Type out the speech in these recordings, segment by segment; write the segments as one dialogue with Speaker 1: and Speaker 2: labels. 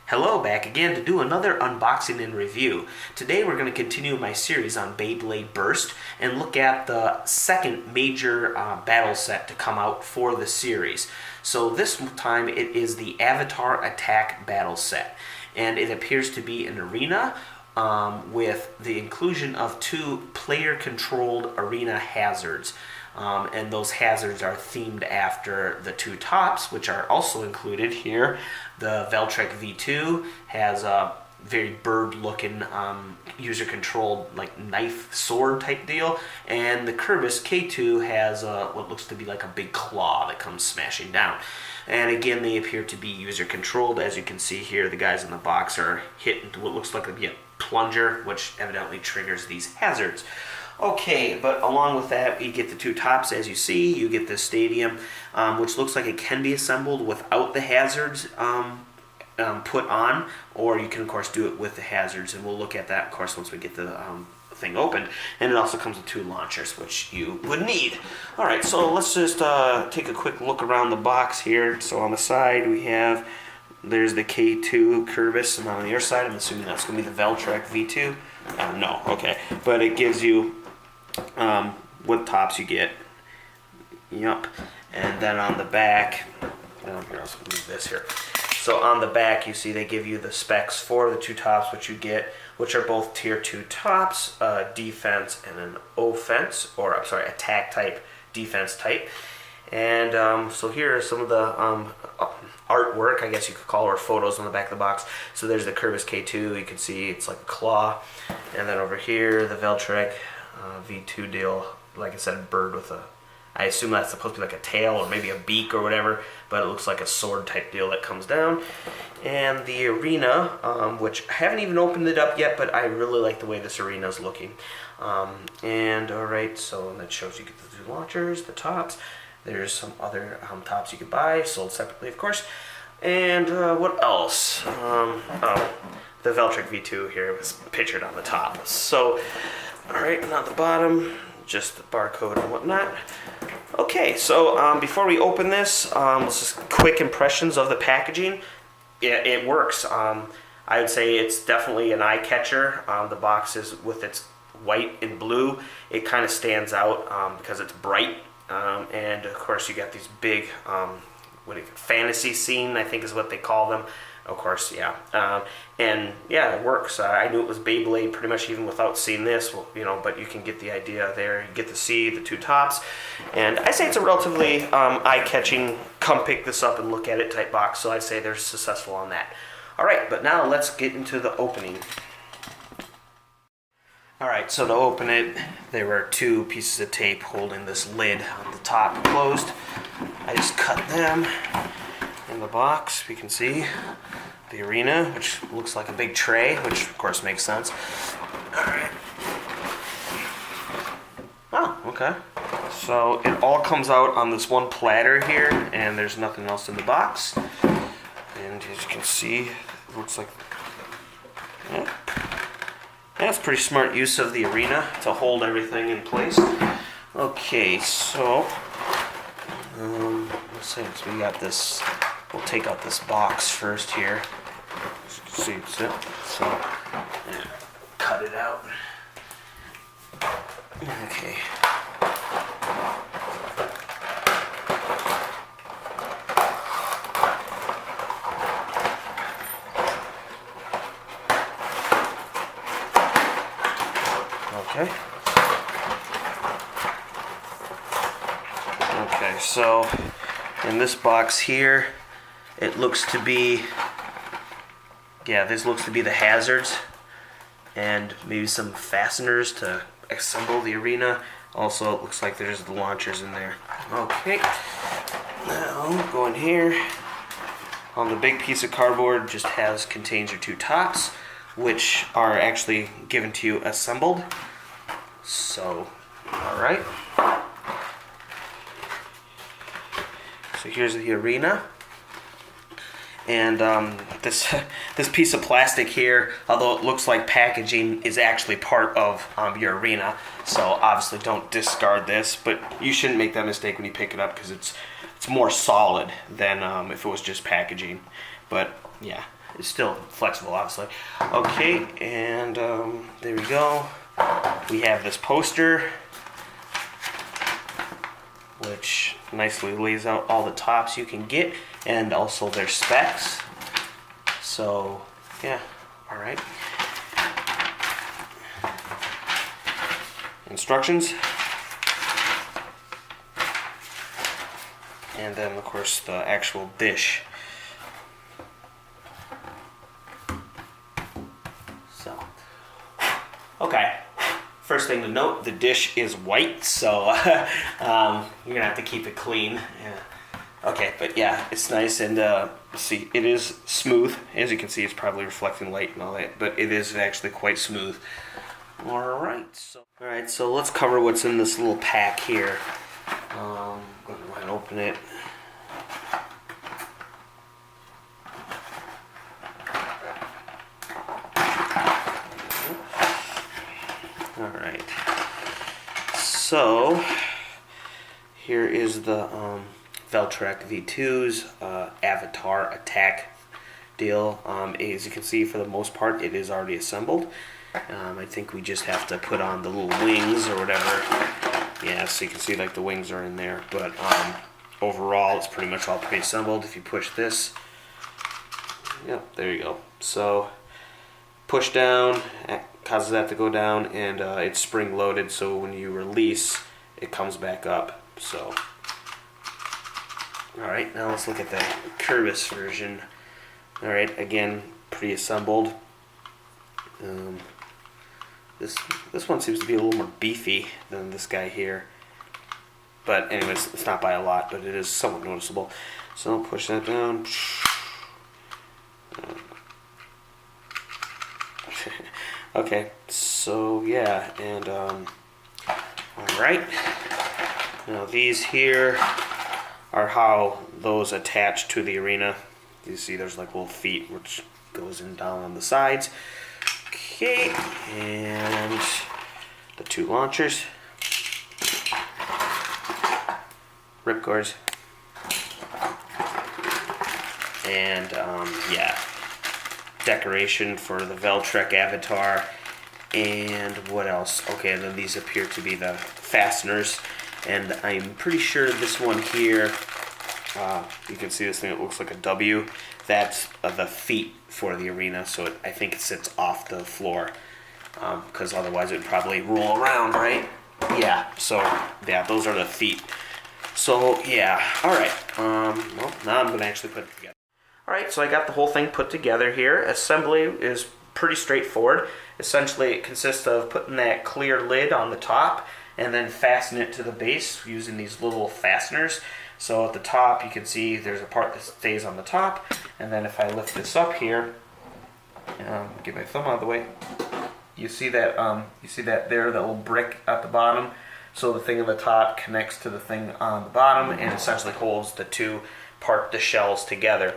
Speaker 1: Hello, back again to do another unboxing and review. Today we're going to continue my series on BeyBlade Burst and look at the second major battle set to come out for the series. So this time it is the Avatar Attack battle set, and it appears to be an arena with the inclusion of 2 player-controlled arena hazards. And those hazards are themed after the 2 tops, which are also included here. The Veltrek V2 has a very bird-looking, user-controlled, like knife sword type deal, and the Kerbis K2 has what looks to be like a big claw that comes smashing down. And again, they appear to be user-controlled. As you can see here, the guys in the box are hitting what looks like to be a plunger, which evidently triggers these hazards. Okay, but along with that, you get the 2 tops, as you see. You get the stadium, which looks like it can be assembled without the hazards put on, or you can, of course, do it with the hazards, and we'll look at that, of course, once we get the thing opened. And it also comes with 2 launchers, which you would need. All right, so let's just take a quick look around the box here. So on the side, we have, there's the K2 Kerbis, and on the other side, I'm assuming that's going to be the Veltrek V2. No, okay, but it gives you what tops you get. Yup. And then on the back, here, I'll move this here. So on the back, you see they give you the specs for the 2 tops, which you get, which are both tier 2 tops, defense and an offense, or I'm sorry, attack type, defense type. And so here are some of the artwork, I guess you could call it, or photos on the back of the box. So there's the Kerbis K2, you can see it's like a claw. And then over here, the Veltrek V2 deal, like I said, a bird with a, I assume that's supposed to be like a tail or maybe a beak or whatever, but it looks like a sword type deal that comes down. And the arena, which I haven't even opened it up yet, but I really like the way this arena is looking. And alright, so that shows you get the 2 launchers, the tops. There's some other tops you could buy, sold separately, of course. And what else? The Veltrek V2 here was pictured on the top. So, alright, and on the bottom, just the barcode and whatnot. Okay, so before we open this, let's just quick impressions of the packaging. It works. I would say it's definitely an eye catcher. The box is, with its white and blue, it kind of stands out because it's bright. And of course you got these big fantasy scene, I think is what they call them. Of course, yeah. And yeah, it works. I knew it was BeyBlade pretty much even without seeing this, you know, but you can get the idea there. You get to see the 2 tops. And I say it's a relatively eye-catching, come pick this up and look at it type box, so I'd say they're successful on that. Alright, but now let's get into the opening. Alright, so to open it, there were 2 pieces of tape holding this lid on the top closed. I just cut them in the box. We can see the arena, which looks like a big tray, which of course makes sense. Alright. Oh, okay. So it all comes out on this one platter here, and there's nothing else in the box. And as you can see, it looks like, yeah. That's pretty smart use of the arena to hold everything in place. Okay, so let's see. So we got this. We'll take out this box first here. As you can see, so yeah, cut it out. Okay. Okay. Okay, so in this box here, it looks to be, yeah, this looks to be the hazards and maybe some fasteners to assemble the arena. Also, it looks like there's the launchers in there. Okay, now go in here. On the big piece of cardboard just contains your 2 tops, which are actually given to you assembled. So, alright. So here's the arena. And this piece of plastic here, although it looks like packaging, is actually part of your arena. So obviously don't discard this, but you shouldn't make that mistake when you pick it up because it's more solid than if it was just packaging. But yeah, it's still flexible, obviously. Okay, and there we go. We have this poster, which nicely lays out all the tops you can get, and also their specs. So, yeah, all right. Instructions. And then, of course, the actual dish. So, okay. First thing to note, the dish is white, so you're gonna have to keep it clean. Yeah. Okay, but yeah, it's nice, and see, it is smooth. As you can see, it's probably reflecting light and all that, but it is actually quite smooth. All right, so let's cover what's in this little pack here. I'm going to go ahead and open it. All right. So here is the Veltrek V2's Avatar attack deal. As you can see, for the most part, it is already assembled. I think we just have to put on the little wings or whatever. Yeah, so you can see like the wings are in there. But overall, it's pretty much all pre-assembled. If you push this, yep, there you go. So push down, causes that to go down, and it's spring loaded. So when you release, it comes back up. So, all right, now let's look at the Kerbis version. All right, again, pre-assembled. This one seems to be a little more beefy than this guy here. But anyways, it's not by a lot, but it is somewhat noticeable. So I'll push that down. Okay, so yeah, and alright. Now these here are how those attach to the arena. You see there's like little feet which goes in down on the sides. Okay, and the two launchers, ripcords, and yeah, decoration for the Veltrek avatar, and what else? Okay, and then these appear to be the fasteners, and I'm pretty sure this one here, you can see this thing, it looks like a W. That's the feet for the arena, so I think it sits off the floor, because otherwise it would probably roll around, right? Yeah, so yeah, those are the feet. So yeah, alright, well, now I'm going to actually put it together. Alright, so I got the whole thing put together here. Assembly is pretty straightforward. Essentially, it consists of putting that clear lid on the top and then fasten it to the base using these little fasteners. So at the top, you can see there's a part that stays on the top, and then if I lift this up here, get my thumb out of the way, you see that there, that little brick at the bottom. So the thing on the top connects to the thing on the bottom and essentially holds the shells together.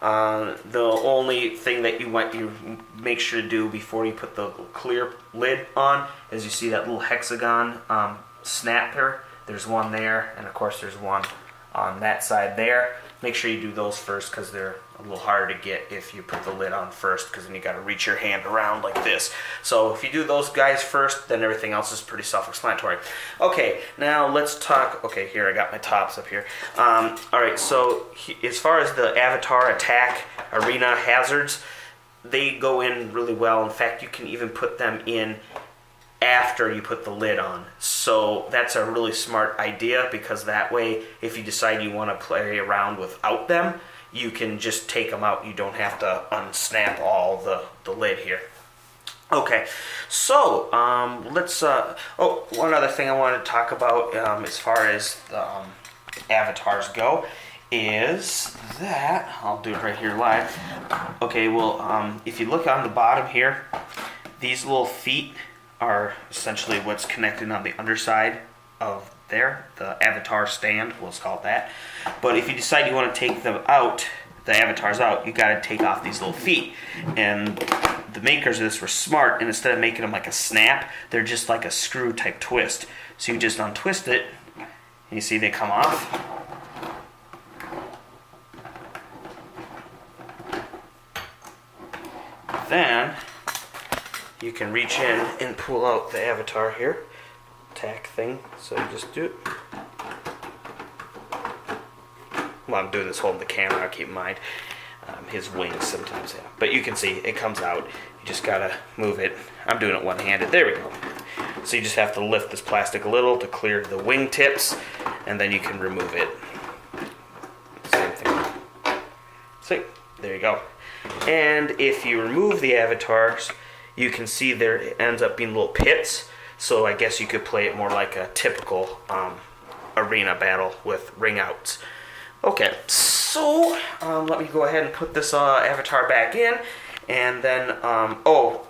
Speaker 1: The only thing that you make sure to do before you put the clear lid on is you see that little hexagon snapper. There's one there, and of course there's one on that side there. Make sure you do those first because they're a little harder to get if you put the lid on first, because then you got to reach your hand around like this. So if you do those guys first, then everything else is pretty self-explanatory. Okay, now let's talk. Okay, here I got my tops up here. All right, so as far as the Avatar attack arena hazards, they go in really well. In fact, you can even put them in after you put the lid on. So that's a really smart idea, because that way, if you decide you want to play around without them, you can just take them out. You don't have to unsnap all the lid here. Okay, so let's, one other thing I wanted to talk about as far as the avatars go is that, I'll do it right here live. Okay, well, if you look on the bottom here, these little feet are essentially what's connected on the underside of there, the avatar stand, let's call it that. But if you decide you want to take them out, the avatars out, you got to take off these little feet. And the makers of this were smart, and instead of making them like a snap, they're just like a screw type twist. So you just untwist it, and you see they come off. then you can reach in and pull out the avatar here, tack thing. So you just do it. Well, I'm doing this holding the camera, keep in mind. His wings sometimes, yeah. But you can see it comes out. You just gotta move it. I'm doing it one-handed. There we go. So you just have to lift this plastic a little to clear the wing tips, and then you can remove it. Same thing. See, there you go. And if you remove the avatars, you can see there ends up being little pits. So I guess you could play it more like a typical arena battle with ring outs. Okay, so let me go ahead and put this avatar back in, and then on the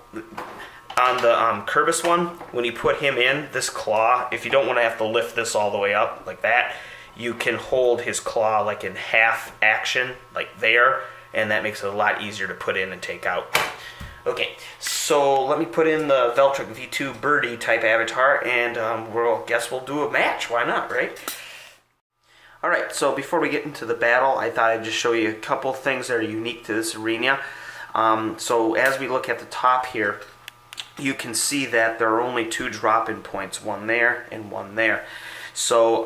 Speaker 1: Kerbis one, when you put him in, this claw, if you don't want to have to lift this all the way up like that, you can hold his claw like in half action, like there, and that makes it a lot easier to put in and take out. Okay, so let me put in the Veltric V2 Birdie type avatar, and guess we'll do a match. Why not, right? Alright, so before we get into the battle, I thought I'd just show you a couple things that are unique to this arena. So as we look at the top here, you can see that there are only 2 drop-in points, one there and one there. So,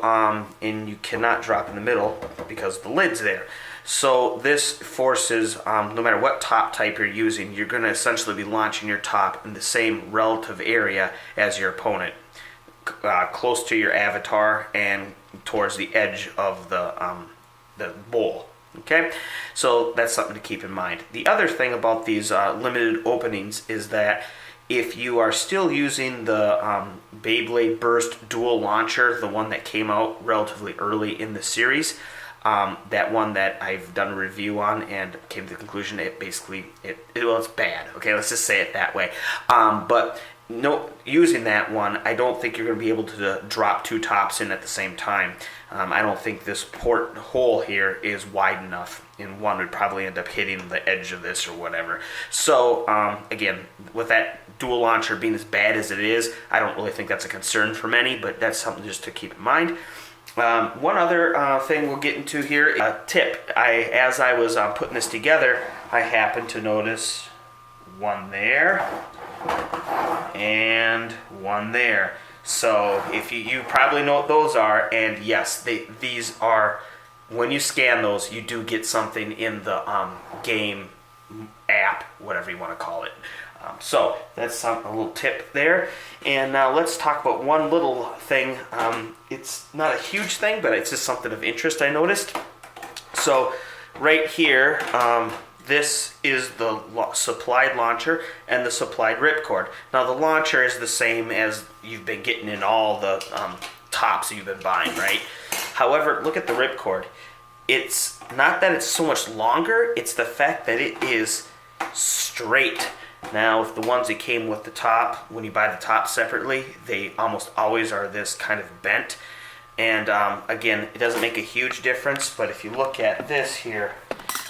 Speaker 1: and you cannot drop in the middle because the lid's there. So this forces, no matter what top type you're using, you're going to essentially be launching your top in the same relative area as your opponent. Close to your avatar and towards the edge of the bowl. Okay, so that's something to keep in mind. The other thing about these limited openings is that if you are still using the BeyBlade Burst dual launcher, the one that came out relatively early in the series, that one that I've done a review on and came to the conclusion it's bad. Okay, let's just say it that way. But no, using that one, I don't think you're going to be able to drop 2 tops in at the same time. I don't think this port hole here is wide enough, and one would probably end up hitting the edge of this or whatever. So, again, with that dual launcher being as bad as it is, I don't really think that's a concern for many, but that's something just to keep in mind. One other thing we'll get into here, a tip. As I was putting this together, I happened to notice one there and one there. So if you probably know what those are, and yes, these are, when you scan those, you do get something in the game app, whatever you want to call it. So that's a little tip there. And now let's talk about one little thing. It's not a huge thing, but it's just something of interest I noticed. So right here, this is the supplied launcher and the supplied ripcord. Now the launcher is the same as you've been getting in all the tops you've been buying, right? However, look at the ripcord. It's not that it's so much longer, it's the fact that it is straight. Now, if the ones that came with the top, when you buy the top separately, they almost always are this kind of bent. And again, it doesn't make a huge difference, but if you look at this here,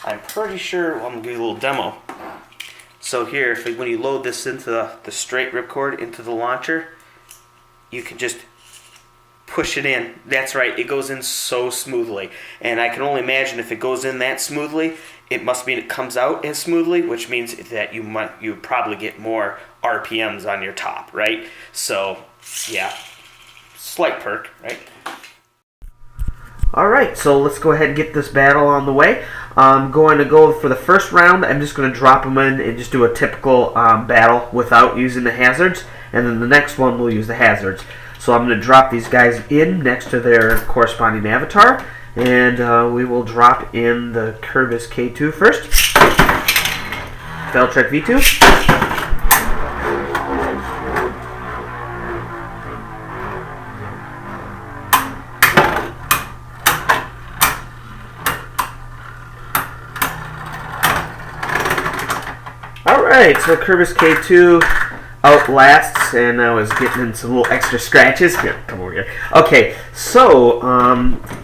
Speaker 1: I'm pretty sure, I'm going to give you a little demo. So here, when you load this into the straight ripcord into the launcher, you can just push it in. That's right, it goes in so smoothly. And I can only imagine if it goes in that smoothly, it must mean it comes out as smoothly, which means that you probably get more RPMs on your top, right? So, yeah, slight perk, right? Alright, so let's go ahead and get this battle on the way. I'm going to go for the first round. I'm just going to drop them in and just do a typical battle without using the hazards. And then the next one we'll use the hazards. So I'm going to drop these guys in next to their corresponding avatar. And we will drop in the Kerbis K2 first. Veltric V2. Alright, so Kerbis K2 outlasts, and I was getting in some little extra scratches. Here, come over here. Okay, so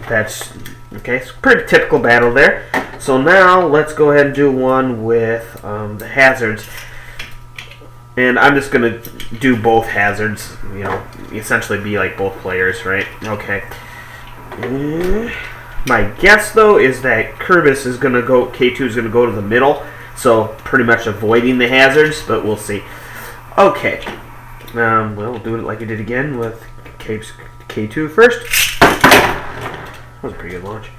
Speaker 1: that's okay. It's a pretty typical battle there. So now let's go ahead and do one with the hazards, and I'm just gonna do both hazards. You know, essentially be like both players, right? Okay. My guess though is that Kerbis is gonna go. K2 is gonna go to the middle. So pretty much avoiding the hazards, but we'll see. Okay. Well, we'll do it like we did again with K2 first. That was a pretty good launch.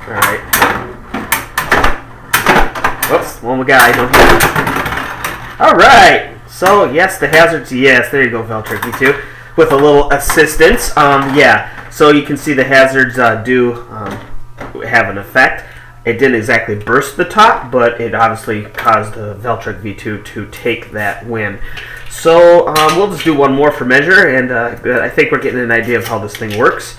Speaker 1: Alright. Whoops, one more guy. Alright. So, yes, the hazards, yes, there you go, Veltrick V2. With a little assistance. Yeah, so you can see the hazards do have an effect. It didn't exactly burst the top, but it obviously caused the Veltrick V2 to take that win. So, we'll just do one more for measure, and I think we're getting an idea of how this thing works.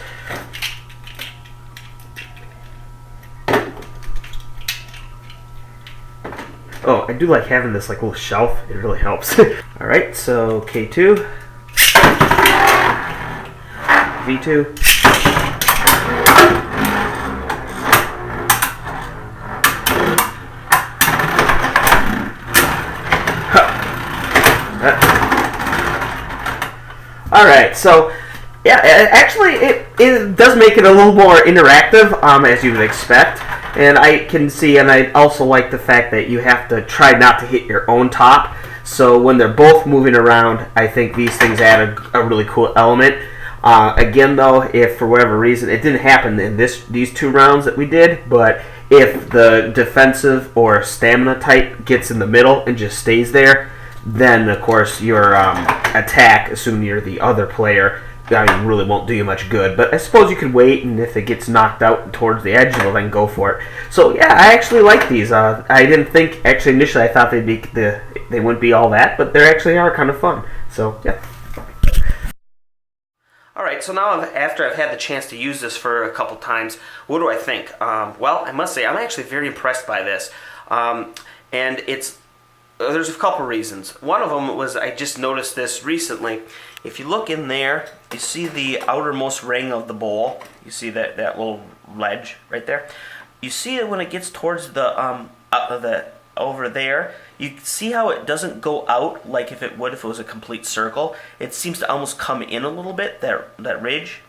Speaker 1: Oh, I do like having this like little shelf. It really helps. Alright, so K2. V2. Alright, so yeah, actually it does make it a little more interactive, as you would expect. And I can see, and I also like the fact that you have to try not to hit your own top. So when they're both moving around, I think these things add a really cool element. Again, though, if for whatever reason, it didn't happen in these 2 rounds that we did, but if the defensive or stamina type gets in the middle and just stays there, then, of course, your attack, assuming you're the other player, really won't do you much good. But I suppose you could wait, and if it gets knocked out towards the edge, well, then go for it. So yeah, I actually like these. I didn't think, actually initially I thought they wouldn't be all that, but they actually are kind of fun. So yeah. Alright, so now after I've had the chance to use this for a couple times, what do I think? Well, I must say I'm actually very impressed by this. And there's a couple reasons. One of them was I just noticed this recently. If you look in there, you see the outermost ring of the bowl. You see that little ledge right there. You see it when it gets towards the over there. You see how it doesn't go out like if it would if it was a complete circle. It seems to almost come in a little bit, that ridge.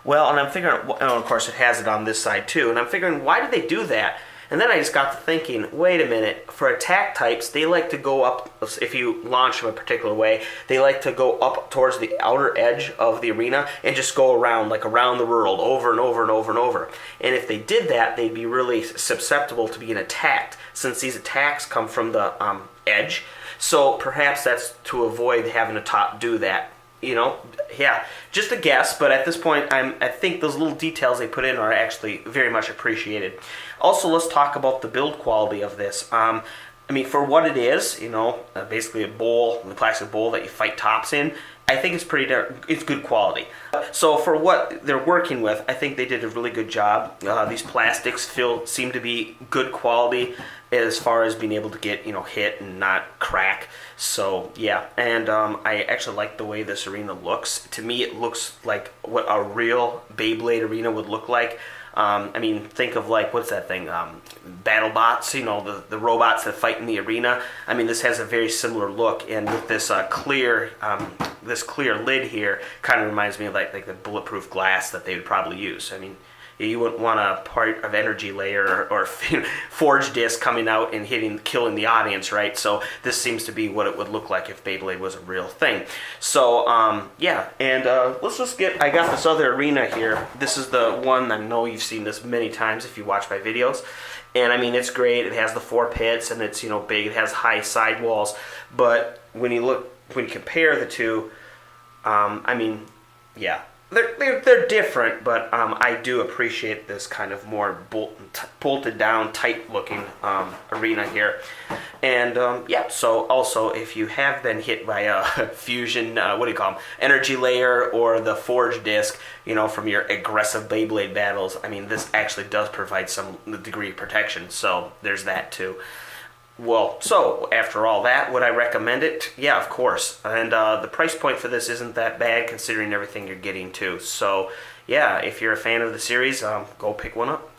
Speaker 1: Well, and I'm figuring, and of course it has it on this side too, and I'm figuring, why did they do that? And then I just got to thinking, wait a minute, for attack types, they like to go up, if you launch them a particular way, they like to go up towards the outer edge of the arena and just go around, like around the world, over and over and over and over. And if they did that, they'd be really susceptible to being attacked, since these attacks come from the edge. So perhaps that's to avoid having a top do that. You know, yeah, just a guess, but at this point, I think those little details they put in are actually very much appreciated. Also, let's talk about the build quality of this. I mean, for what it is, you know, basically a bowl, the plastic bowl that you fight tops in, I think it's good quality. So for what they're working with, I think they did a really good job. These plastics seem to be good quality as far as being able to get, hit and not crack. So yeah, and I actually like the way this arena looks. To me, it looks like what a real Beyblade arena would look like. I mean, think of like, what's that thing? BattleBots, the robots that fight in the arena. I mean, this has a very similar look, and with this clear lid here, kind of reminds me of like the bulletproof glass that they would probably use. I mean, you wouldn't want a part of energy layer or forge disc coming out and killing the audience, right? So this seems to be what it would look like if Beyblade was a real thing. So yeah, and let's just I got this other arena here. This is the one, I know you've seen this many times if you watch my videos. And I mean, it's great. It has the 4 pits, and it's big. It has high side walls. But when you compare the two, I mean, yeah. They're different, but I do appreciate this kind of more bolted down, tight looking arena here. And yeah, so also if you have been hit by a fusion, energy layer or the forge disc, from your aggressive Beyblade battles, I mean, this actually does provide some degree of protection. So there's that too. Well, so after all that, would I recommend it? Yeah, of course. And the price point for this isn't that bad considering everything you're getting too. So yeah, if you're a fan of the series, go pick one up.